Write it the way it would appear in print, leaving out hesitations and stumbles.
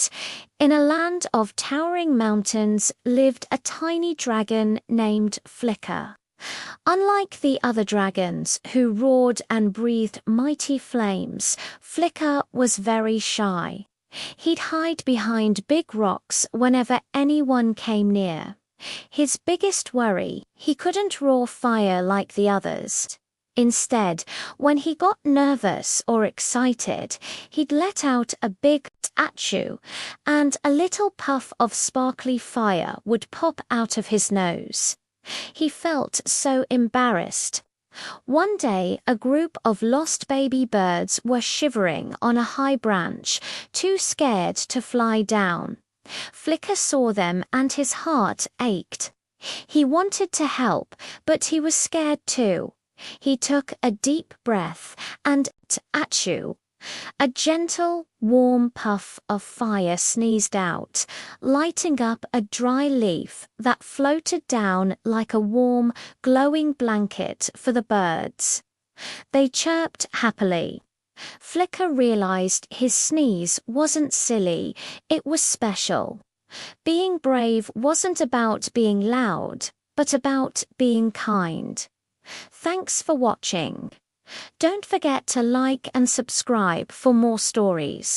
night, in a land of towering mountains lived a tiny dragon named Flicker. Unlike the other dragons, who roared and breathed mighty flames, Flicker was very shy. He'd hide behind big rocks whenever anyone came near. His biggest worry, he couldn't roar fire like the others. Instead, when he got nervous or excited, he'd let out a big achoo, and a little puff of sparkly fire would pop out of his nose. He felt so embarrassed. One day, a group of lost baby birds were shivering on a high branch, too scared to fly down. Flicker saw them and his heart ached. He wanted to help, but he was scared too. He took a deep breath and achoo. A gentle, warm puff of fire sneezed out, lighting up a dry leaf that floated down like a warm, glowing blanket for the birds. They chirped happily. Flicker realized his sneeze wasn't silly, it was special. Being brave wasn't about being loud, but about being kind. Thanks for watching. Don't forget to like and subscribe for more stories.